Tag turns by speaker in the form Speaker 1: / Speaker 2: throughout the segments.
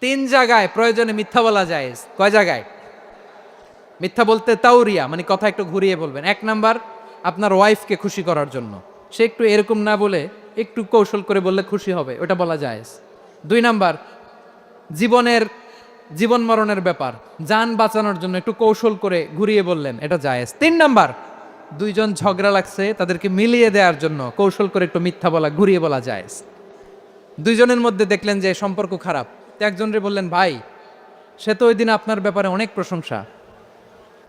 Speaker 1: তিন জায়গায় প্রয়োজনে মিথ্যা বলা যায়। কয় জায়গায় মিথ্যা বলতে? তাওরিয়া, মানে কথা একটু ঘুরিয়ে বলবেন। এক নাম্বার, আপনার ওয়াইফকে খুশি করার জন্য, সে একটু এরকম না বলে একটু কৌশল করে বললে খুশি হবে, ওটা বলা যায়। দুই নাম্বার, জীবন মরণের ব্যাপার, জান বাঁচানোর জন্য একটু কৌশল করে ঘুরিয়ে বললেন, এটা জায়েজ। তিন নাম্বার, দুইজন ঝগড়া লাগছে তাদেরকে মিলিয়ে দেওয়ার জন্য কৌশল করে একটু মিথ্যা বলা, ঘুরিয়ে বলা জায়েজ। দুইজনের মধ্যে দেখলেন যে সম্পর্ক খারাপ, তো একজনরে বললেন, ভাই সে তো ওই দিন আপনার ব্যাপারে অনেক প্রশংসা।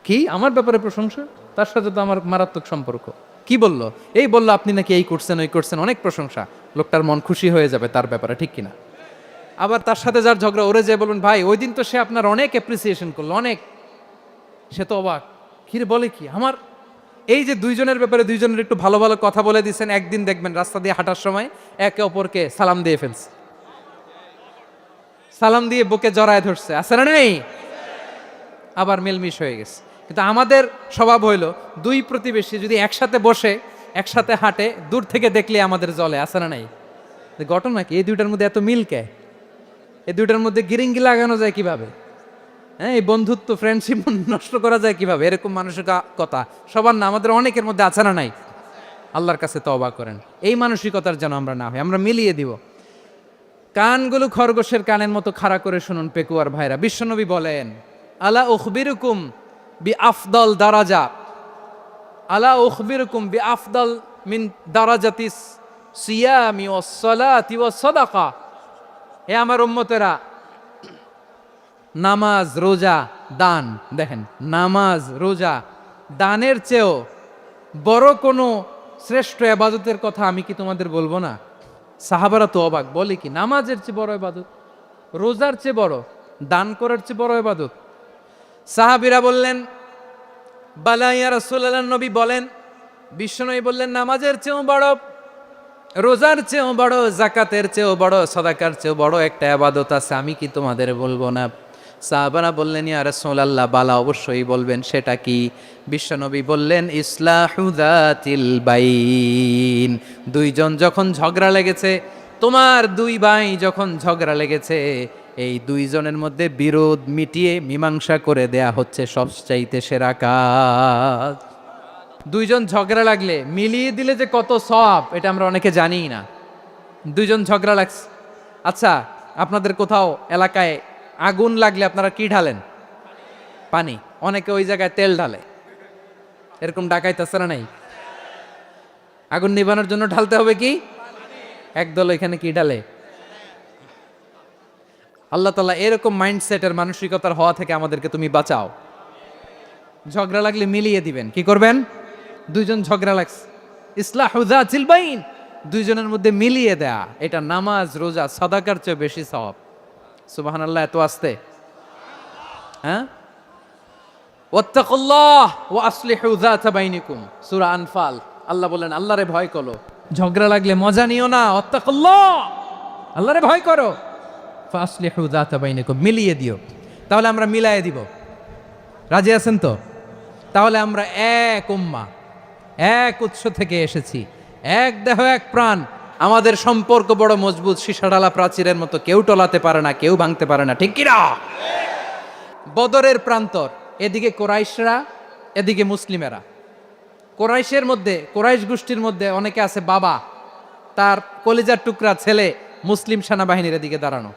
Speaker 1: কি আমার ব্যাপারে প্রশংসা? তার সাথে তো আমার মারাত্মক সম্পর্ক। কি বলল? এই বললো আপনি নাকি এই করছেন ওই করছেন, অনেক প্রশংসা। লোকটার মন খুশি হয়ে যাবে তার ব্যাপারে, ঠিক কিনা? আবার তার সাথে যার ঝগড়া, ওরে যে বলুন, ভাই ওই দিন তো সে আপনার অনেক অ্যাপ্রিসিয়েশন করলো, অনেক। সে তো অবাক, কিরে বলে কি আমার? এই যে দুইজনের ব্যাপারে দুইজনের একটু ভালো ভালো কথা বলে দিচ্ছেন, একদিন দেখবেন রাস্তা দিয়ে হাঁটার সময় একে অপরকে সালাম দিয়ে ফেলছে, সালাম দিয়ে বুকে জড়ায় ধরছে, আছে না নেই? আবার মিলমিশ হয়ে গেছে। কিন্তু আমাদের স্বভাব হইল, দুই প্রতিবেশী যদি একসাথে বসে একসাথে হাঁটে, দূর থেকে দেখলে আমাদের জলে, আছে না নাই? ঘটনা কি? এই দুইটার মধ্যে এত মিল কে? এই দুইটার মধ্যে গিরিঙ্গি লাগানো যায় কিভাবে? হ্যাঁ, এই বন্ধুত্ব ফ্রেন্ডশিপ নষ্ট করা যায় কিভাবে? এরকম মানসিকতা সবার না, আমাদের অনেকের মধ্যে আছে না নাই? আল্লাহর কাছে তওবা করেন, এই মানসিকতার যেন আমরা না হই, আমরা মিলিয়ে দিব। কানগুলো খরগোশের কানের মতো খাড়া করে শুনুন পেকুয়ার ভাইরা। বিশ্বনবী বলেন, আলা উখবিরুকুম বি আফদল দারাজা, আলা উখবিরুকুম বি আফদল মিন দারাজাতিস সিয়ামি ওয়াস সালাতি ওয়াস সাদাকা। হে আমার উম্মতেরা, নামাজ, রোজা, দান, দেখেন নামাজ, রোজা, দানের চেয়েও বড় কোনো শ্রেষ্ঠ ইবাদতের কথা আমি কি তোমাদের বলবো না? সাহাবারা তো অবাক, বলে কি নামাজের চেয়ে বড় ইবাদত, রোজার চেয়ে বড়, দান করার চেয়ে বড় ইবাদত? সাহাবীরা বললেন, বালা ইয়া রাসূলুল্লাহ। নবী বলেন, বিশ্বনবী বললেন, নামাজের চেয়েও বড়, রোজার চেয়েও বড়, যাকাতের চেয়েও বড়, সাদাকার চেয়েও বড় একটা ইবাদত আছে, আমি কি তোমাদের বলবো না? সাহাবারা বললেন, ইয়া রাসূলুল্লাহ, বালা, অবশ্যই বলবেন, সেটা কি? বিশ্বনবী বললেন, ইসলাহু যাতিল বাইন। দুইজন যখন ঝগড়া লেগেছে, তোমার দুই ভাই যখন ঝগড়া লেগেছে, এই দুইজনের মধ্যে বিরোধ মিটিয়ে মীমাংসা করে দেয়া হচ্ছে সবচাইতে সেরা কাজ। দুইজন ঝগড়া লাগলে মিলিয়ে দিলে যে কত সওয়াব, এটা আমরা অনেকে জানিই না। দুইজন ঝগড়া লাগছে, আচ্ছা আপনাদের কোথাও এলাকায় আগুন লাগলে আপনারা কি ঢালেন? পানি। অনেকে ওই জায়গায় তেল ঢালে, এরকম ডাকাইতেছে না নাই? আগুন নিভানোর জন্য ঢালতে হবে কি? একদল এখানে কি ঢালে? আল্লাহ তাআলা এরকম মাইন্ডসেটের মানসিকতার হওয়া থেকে আমাদেরকে তুমি বাঁচাও। ঝগড়া লাগলে মিলিয়ে দিবেন, কি করবেন? দুইজন ঝগড়া লাগছে, ইসলাহু যাতিল বাইন, দুইজনের মধ্যে মিলিয়ে দেয়া, এটা নামাজ, রোজা, সাদাকার চেয়ে বেশি সওয়াব। সুবহানাল্লাহ, এত আসতে, হ্যাঁ? ওয়াত্তাকুল্লাহ ওয়া আসলিহু যাতা বাইনিকুম, সূরা আনফাল। আল্লাহ বলেন, আল্লাহরে ভয় করো, ঝগড়া লাগলে মজা নিও না, ওয়াত্তাকুল্লাহ, আল্লাহরে ভয় করো, ফাসলিহু যাতা বাইনিকুম, মিলিয়ে দিও। তাহলে আমরা মিলায়ে দিব, রাজি আছেন তো? তাহলে আমরা এক উম্মাহ, এক উৎস থেকে এসেছি, এক দেহ এক প্রাণ, আমাদের সম্পর্ক বড় মজবুত, সীসাডালা প্রাচীরের মতো, কেউ টলাতে পারে না, কেউ ভাঙতে পারে না, ঠিক কিনা? বদরের প্রান্তর, এদিকে কোরাইশরা, এদিকে মুসলিমেরা। কোরাইশের মধ্যে, কোরাইশ গোষ্ঠীর মধ্যে অনেকে আছে বাবা, তার কলিজার টুকরা ছেলে মুসলিম সেনাবাহিনীর এদিকে দাঁড়ানো,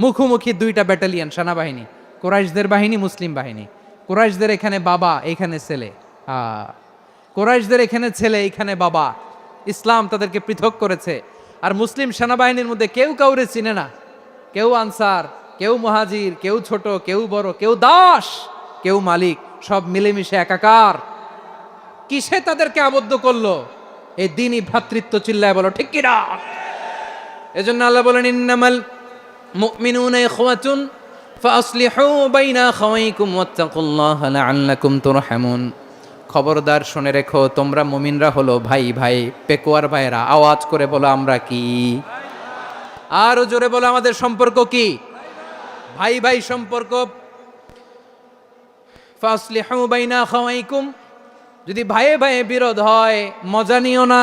Speaker 1: মুখোমুখি দুইটা ব্যাটালিয়ন সেনাবাহিনী, কোরাইশদের বাহিনী, মুসলিম বাহিনী। কোরাইশদের এখানে বাবা, এইখানে ছেলে, কোরাইশদের এখানে ছেলে, এইখানে বাবা। ইসলাম তাদেরকে পৃথক করেছে। আর মুসলিম সেনাবাহিনীর মধ্যে কেউ কাউরে চিনে না, কেউ আনসার, কেউ মুহাজির, কেউ ছোট, কেউ বড়, কেউ দাস, কেউ মালিক, সব মিলেমিশে একাকার। কিসে তাদেরকে আবদ্ধ করলো? এই দ্বীনি ভ্রাতৃত্ব, চিল্লায় বলো ঠিক কিনা? এজন্য আল্লাহ বলেন, ইন্নামাল মুমিনুনা ইখওয়াতুন ফাসলিহু বাইনা আখাওয়াইকুম ওয়াত্তাকুল্লাহা লাআল্লাকুম তুরহামুন। খবরদার শুনে রেখো, তোমরা মুমিনরা হলো ভাই ভাই। পেকুয়ার ভাইরা আওয়াজ করে বলো, আমরা কি? আরো জোরে বলো, আমাদের সম্পর্ক কি? ভাই ভাই সম্পর্ক। ফাসলিহু বাইনা আখাওয়াইকুম, যদি ভাইয়ে ভাইয়ে বিরোধ হয় মজা নিও না।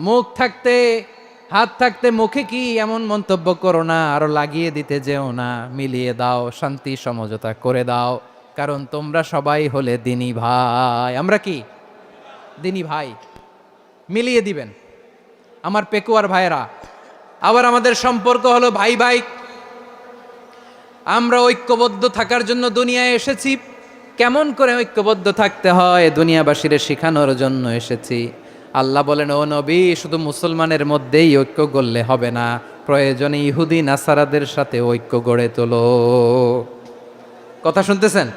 Speaker 1: মুখ থাকতে হাত থাকতে মুখে কি এমন মন্তব্য করো না, আরো লাগিয়ে দিতে যেও না, মিলিয়ে দাও, শান্তি সমঝোতা করে দাও, কারণ তোমরা সবাই হলে দিনী ভাই। আমরা কি দিনী ভাই? মিলিয়ে দিবেন আমার পেকুয়ার ভাইয়েরা। আবার আমাদের সম্পর্ক হলো ভাই ভাই। আমরা ঐক্যবদ্ধ থাকার জন্য দুনিয়ায় এসেছি। কেমন করে ঐক্যবদ্ধ থাকতে হয় দুনিয়াবাসীরে শেখানোর জন্য এসেছি। আল্লাহ বলেন, ও নবী, শুধু মুসলমানের মধ্যেই ঐক্য গড়লে হবে না, প্রয়োজনে ইহুদি নাসারাদের সাথে ঐক্য গড়ে তোলো। কথা শুনতেছেন?